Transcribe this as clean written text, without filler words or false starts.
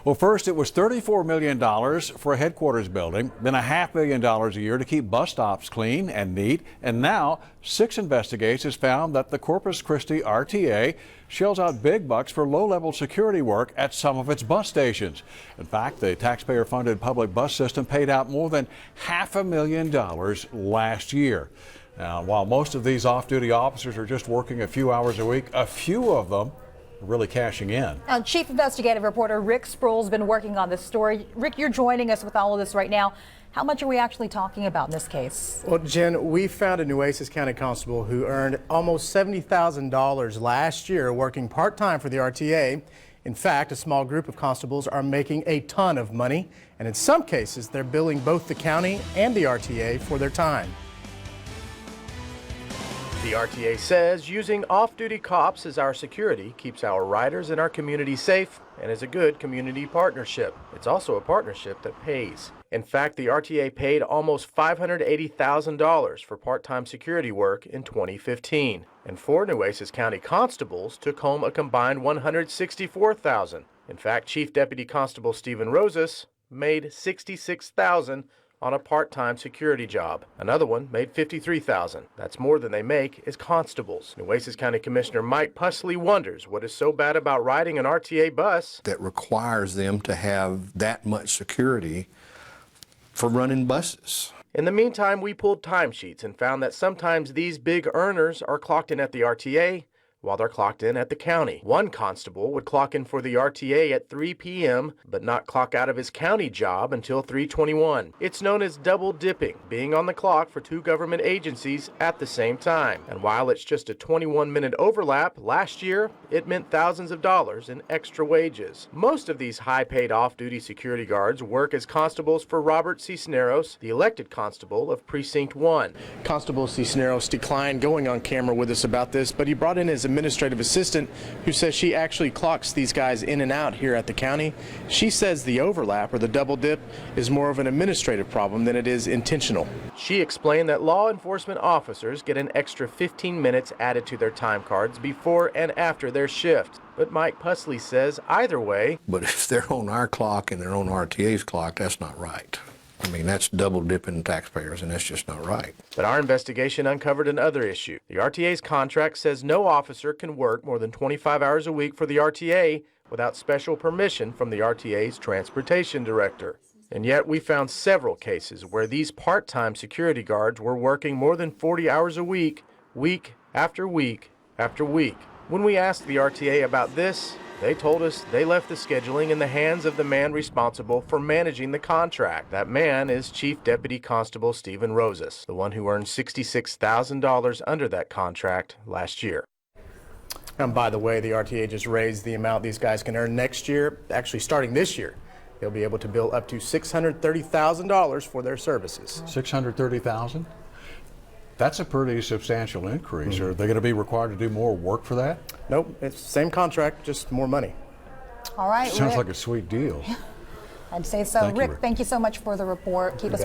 Well, first it was $34 million for a headquarters building, then $500 million a year to keep bus stops clean and neat, and now 6 investigators found that the Corpus Christi RTA shells out big bucks for low-level security work at some of its bus stations. In fact, the taxpayer-funded public bus system paid out more than $500,000 last year. Now, while most of these off-duty officers are just working a few hours a week, a few of them really cashing in. Now, Chief Investigative Reporter Rick Sproul's been working on this story. Rick, you're joining us with all of this right now. How much are we actually talking about in this case? Well, Jen, we found a Nueces County constable who earned almost $70,000 last year working part-time for the RTA. In fact, a small group of constables are making a ton of money, and in some cases, they're billing both the county and the RTA for their time. The RTA says using off-duty cops as our security keeps our riders and our community safe and is a good community partnership. It's also a partnership that pays. In fact, the RTA paid almost $580,000 for part-time security work in 2015. And 4 Nueces County constables took home a combined $164,000. In fact, Chief Deputy Constable Stephen Rosas made $66,000 on a part-time security job. Another one made $53,000. That's more than they make as constables. Nueces County Commissioner Mike Pusley wonders what is so bad about riding an RTA bus that requires them to have that much security for running buses. In the meantime, we pulled timesheets and found that sometimes these big earners are clocked in at the RTA while they're clocked in at the county. One constable would clock in for the RTA at 3 p.m., but not clock out of his county job until 3:21. It's known as double dipping, being on the clock for 2 government agencies at the same time. And while it's just a 21-minute overlap, last year it meant thousands of dollars in extra wages. Most of these high-paid off-duty security guards work as constables for Robert Cisneros, the elected constable of Precinct 1. Constable Cisneros declined going on camera with us about this, but he brought in his administrative assistant who says she actually clocks these guys in and out here at the county. She says the overlap or the double dip is more of an administrative problem than it is intentional. She explained that law enforcement officers get an extra 15 minutes added to their time cards before and after their shift. But Mike Pusley says either way. But if they're on our clock and they're on RTA's clock, that's not right. I mean, that's double dipping taxpayers, and that's just not right. But our investigation uncovered another issue. The RTA's contract says no officer can work more than 25 hours a week for the RTA without special permission from the RTA's transportation director. And yet we found several cases where these part-time security guards were working more than 40 hours a week, week after week after week. When we asked the RTA about this, they told us they left the scheduling in the hands of the man responsible for managing the contract. That man is Chief Deputy Constable Stephen Rosas, the one who earned $66,000 under that contract last year. And by the way, the RTA just raised the amount these guys can earn next year. Actually, starting this year, they'll be able to bill up to $630,000 for their services. $630,000? That's a pretty substantial increase. Are they going to be required to do more work for that? Nope, it's the same contract, just more money. All right, Sounds Rick. like a sweet deal. I'd say so. Thank you, Rick, thank you so much for the report. Keep us